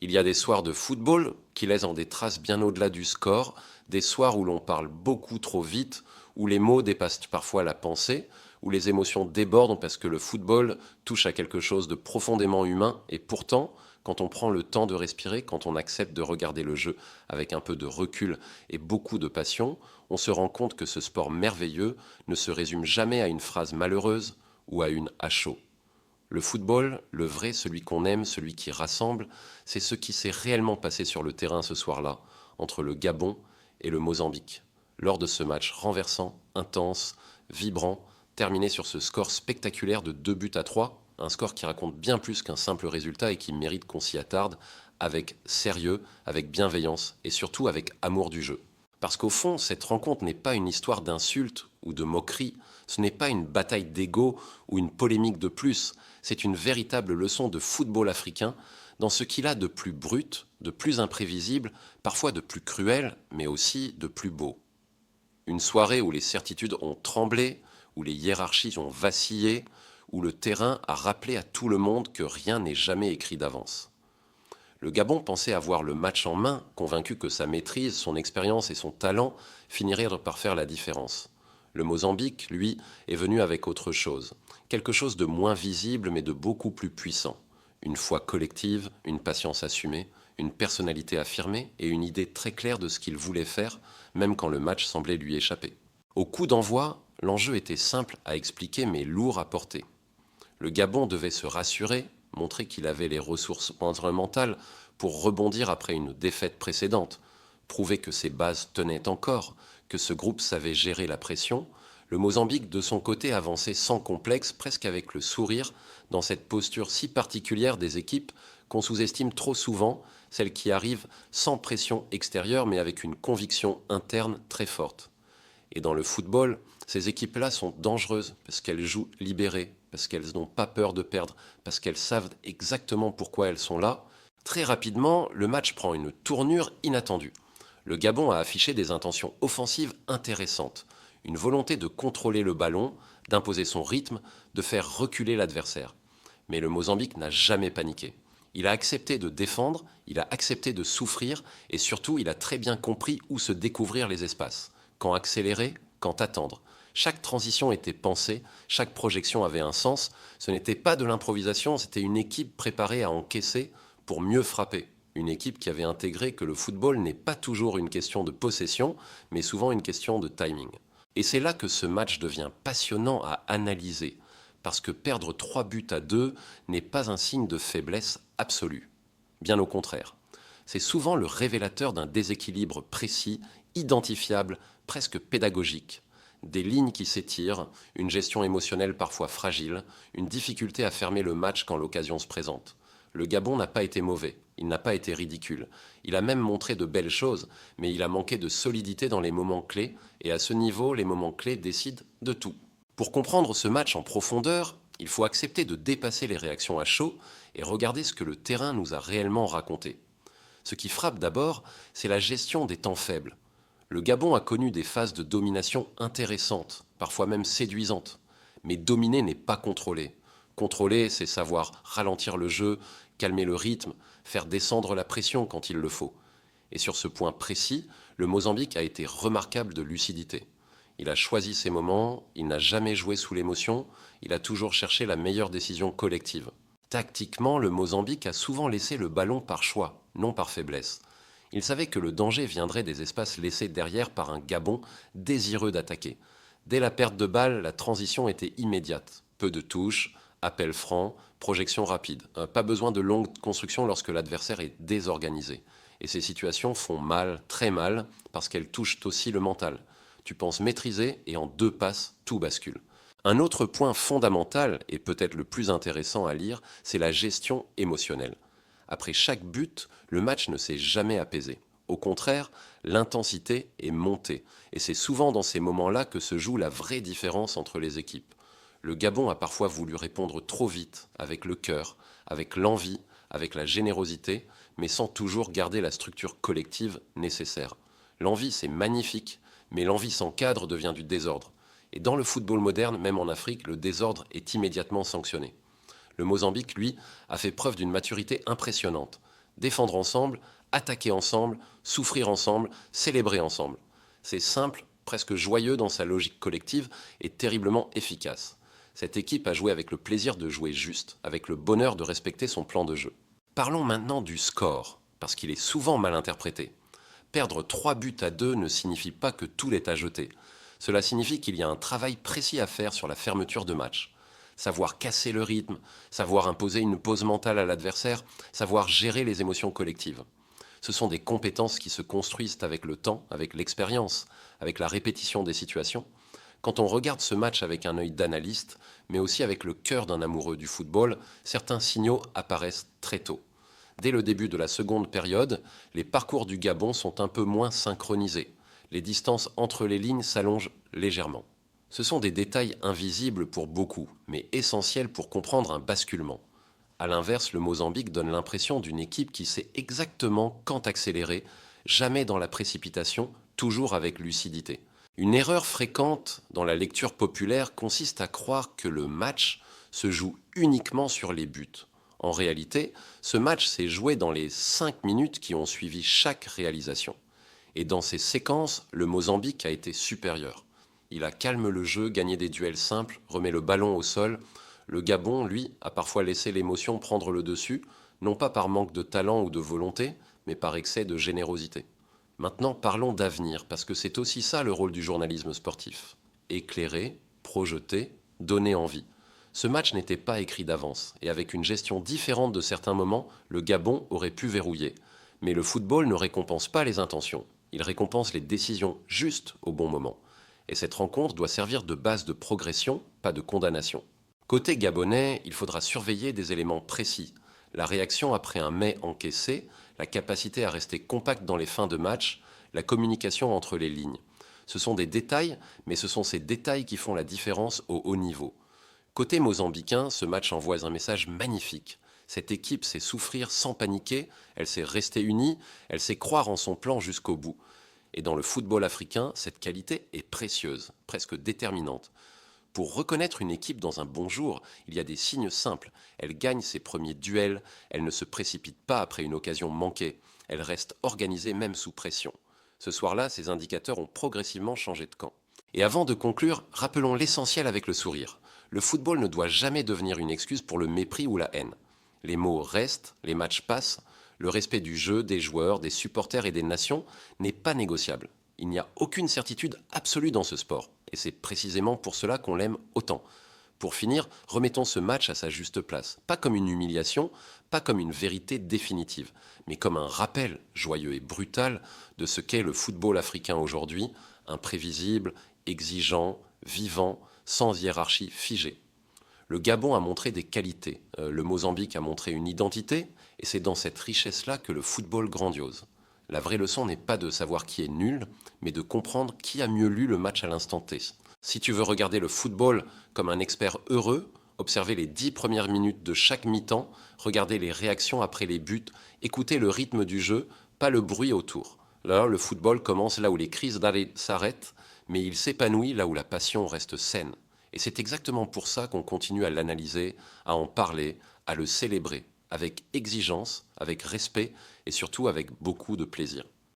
Il y a des soirs de football qui laissent en des traces bien au-delà du score, des soirs où l'on parle beaucoup trop vite, où les mots dépassent parfois la pensée, où les émotions débordent parce que le football touche à quelque chose de profondément humain et pourtant, quand on prend le temps de respirer, quand on accepte de regarder le jeu avec un peu de recul et beaucoup de passion, on se rend compte que ce sport merveilleux ne se résume jamais à une phrase malheureuse ou à une à chaud. Le football, le vrai, celui qu'on aime, celui qui rassemble, c'est ce qui s'est réellement passé sur le terrain ce soir-là, entre le Gabon et le Mozambique, lors de ce match renversant, intense, vibrant, terminé sur ce score spectaculaire de 2 buts à 3, un score qui raconte bien plus qu'un simple résultat et qui mérite qu'on s'y attarde avec sérieux, avec bienveillance et surtout avec amour du jeu. Parce qu'au fond, cette rencontre n'est pas une histoire d'insultes ou de moqueries, ce n'est pas une bataille d'ego ou une polémique de plus, c'est une véritable leçon de football africain dans ce qu'il a de plus brut, de plus imprévisible, parfois de plus cruel, mais aussi de plus beau. Une soirée où les certitudes ont tremblé, où les hiérarchies ont vacillé, où le terrain a rappelé à tout le monde que rien n'est jamais écrit d'avance. Le Gabon pensait avoir le match en main, convaincu que sa maîtrise, son expérience et son talent finiraient par faire la différence. Le Mozambique, lui, est venu avec autre chose. Quelque chose de moins visible mais de beaucoup plus puissant. Une foi collective, une patience assumée, une personnalité affirmée et une idée très claire de ce qu'il voulait faire, même quand le match semblait lui échapper. Au coup d'envoi, l'enjeu était simple à expliquer mais lourd à porter. Le Gabon devait se rassurer, montrer qu'il avait les ressources mentales pour rebondir après une défaite précédente, prouver que ses bases tenaient encore, que ce groupe savait gérer la pression. Le Mozambique, de son côté, avançait sans complexe, presque avec le sourire, dans cette posture si particulière des équipes qu'on sous-estime trop souvent, celles qui arrivent sans pression extérieure mais avec une conviction interne très forte. Et dans le football, ces équipes-là sont dangereuses parce qu'elles jouent libérées, parce qu'elles n'ont pas peur de perdre, parce qu'elles savent exactement pourquoi elles sont là. Très rapidement, le match prend une tournure inattendue. Le Gabon a affiché des intentions offensives intéressantes, une volonté de contrôler le ballon, d'imposer son rythme, de faire reculer l'adversaire. Mais le Mozambique n'a jamais paniqué. Il a accepté de défendre, il a accepté de souffrir et surtout il a très bien compris où se découvrir les espaces. Quand accélérer, quand attendre. Chaque transition était pensée, chaque projection avait un sens. Ce n'était pas de l'improvisation, c'était une équipe préparée à encaisser pour mieux frapper. Une équipe qui avait intégré que le football n'est pas toujours une question de possession, mais souvent une question de timing. Et c'est là que ce match devient passionnant à analyser, parce que perdre 3 buts à 2 n'est pas un signe de faiblesse absolue. Bien au contraire. C'est souvent le révélateur d'un déséquilibre précis, identifiable, presque pédagogique. Des lignes qui s'étirent, une gestion émotionnelle parfois fragile, une difficulté à fermer le match quand l'occasion se présente. Le Gabon n'a pas été mauvais, il n'a pas été ridicule. Il a même montré de belles choses, mais il a manqué de solidité dans les moments clés, et à ce niveau, les moments clés décident de tout. Pour comprendre ce match en profondeur, il faut accepter de dépasser les réactions à chaud et regarder ce que le terrain nous a réellement raconté. Ce qui frappe d'abord, c'est la gestion des temps faibles. Le Gabon a connu des phases de domination intéressantes, parfois même séduisantes. Mais dominer n'est pas contrôler. Contrôler, c'est savoir ralentir le jeu, calmer le rythme, faire descendre la pression quand il le faut. Et sur ce point précis, le Mozambique a été remarquable de lucidité. Il a choisi ses moments, il n'a jamais joué sous l'émotion, il a toujours cherché la meilleure décision collective. Tactiquement, le Mozambique a souvent laissé le ballon par choix, non par faiblesse. Il savait que le danger viendrait des espaces laissés derrière par un Gabon désireux d'attaquer. Dès la perte de balle, la transition était immédiate. Peu de touches, appel franc, projection rapide. Pas besoin de longues constructions lorsque l'adversaire est désorganisé. Et ces situations font mal, très mal, parce qu'elles touchent aussi le mental. Tu penses maîtriser et en 2 passes, tout bascule. Un autre point fondamental, et peut-être le plus intéressant à lire, c'est la gestion émotionnelle. Après chaque but, le match ne s'est jamais apaisé. Au contraire, l'intensité est montée. Et c'est souvent dans ces moments-là que se joue la vraie différence entre les équipes. Le Gabon a parfois voulu répondre trop vite, avec le cœur, avec l'envie, avec la générosité, mais sans toujours garder la structure collective nécessaire. L'envie, c'est magnifique, mais l'envie sans cadre devient du désordre. Et dans le football moderne, même en Afrique, le désordre est immédiatement sanctionné. Le Mozambique, lui, a fait preuve d'une maturité impressionnante. Défendre ensemble, attaquer ensemble, souffrir ensemble, célébrer ensemble. C'est simple, presque joyeux dans sa logique collective et terriblement efficace. Cette équipe a joué avec le plaisir de jouer juste, avec le bonheur de respecter son plan de jeu. Parlons maintenant du score, parce qu'il est souvent mal interprété. Perdre 3 buts à 2 ne signifie pas que tout est à jeter. Cela signifie qu'il y a un travail précis à faire sur la fermeture de match. Savoir casser le rythme, savoir imposer une pause mentale à l'adversaire, savoir gérer les émotions collectives. Ce sont des compétences qui se construisent avec le temps, avec l'expérience, avec la répétition des situations. Quand on regarde ce match avec un œil d'analyste, mais aussi avec le cœur d'un amoureux du football, certains signaux apparaissent très tôt. Dès le début de la seconde période, les parcours du Gabon sont un peu moins synchronisés. Les distances entre les lignes s'allongent légèrement. Ce sont des détails invisibles pour beaucoup, mais essentiels pour comprendre un basculement. A l'inverse, le Mozambique donne l'impression d'une équipe qui sait exactement quand accélérer, jamais dans la précipitation, toujours avec lucidité. Une erreur fréquente dans la lecture populaire consiste à croire que le match se joue uniquement sur les buts. En réalité, ce match s'est joué dans les 5 minutes qui ont suivi chaque réalisation. Et dans ces séquences, le Mozambique a été supérieur. Il a calmé le jeu, gagné des duels simples, remet le ballon au sol. Le Gabon, lui, a parfois laissé l'émotion prendre le dessus, non pas par manque de talent ou de volonté, mais par excès de générosité. Maintenant, parlons d'avenir, parce que c'est aussi ça le rôle du journalisme sportif. Éclairer, projeter, donner envie. Ce match n'était pas écrit d'avance, et avec une gestion différente de certains moments, le Gabon aurait pu verrouiller. Mais le football ne récompense pas les intentions, il récompense les décisions justes au bon moment. Et cette rencontre doit servir de base de progression, pas de condamnation. Côté gabonais, il faudra surveiller des éléments précis. La réaction après un mais encaissé, la capacité à rester compact dans les fins de match, la communication entre les lignes. Ce sont des détails, mais ce sont ces détails qui font la différence au haut niveau. Côté mozambicain, ce match envoie un message magnifique. Cette équipe sait souffrir sans paniquer, elle sait rester unie, elle sait croire en son plan jusqu'au bout. Et dans le football africain, cette qualité est précieuse, presque déterminante. Pour reconnaître une équipe dans un bon jour, il y a des signes simples. Elle gagne ses premiers duels, elle ne se précipite pas après une occasion manquée, elle reste organisée même sous pression. Ce soir-là, ces indicateurs ont progressivement changé de camp. Et avant de conclure, rappelons l'essentiel avec le sourire. Le football ne doit jamais devenir une excuse pour le mépris ou la haine. Les mots restent, les matchs passent, le respect du jeu, des joueurs, des supporters et des nations n'est pas négociable. Il n'y a aucune certitude absolue dans ce sport, et c'est précisément pour cela qu'on l'aime autant. Pour finir, remettons ce match à sa juste place, pas comme une humiliation, pas comme une vérité définitive, mais comme un rappel joyeux et brutal de ce qu'est le football africain aujourd'hui, imprévisible, exigeant, vivant, sans hiérarchie figée. Le Gabon a montré des qualités, le Mozambique a montré une identité, et c'est dans cette richesse-là que le football grandiose. La vraie leçon n'est pas de savoir qui est nul, mais de comprendre qui a mieux lu le match à l'instant T. Si tu veux regarder le football comme un expert heureux, observer les 10 premières minutes de chaque mi-temps, regarder les réactions après les buts, écouter le rythme du jeu, pas le bruit autour. Là, le football commence là où les crises d'arrêt s'arrêtent, mais il s'épanouit là où la passion reste saine. Et c'est exactement pour ça qu'on continue à l'analyser, à en parler, à le célébrer, avec exigence, avec respect et surtout avec beaucoup de plaisir.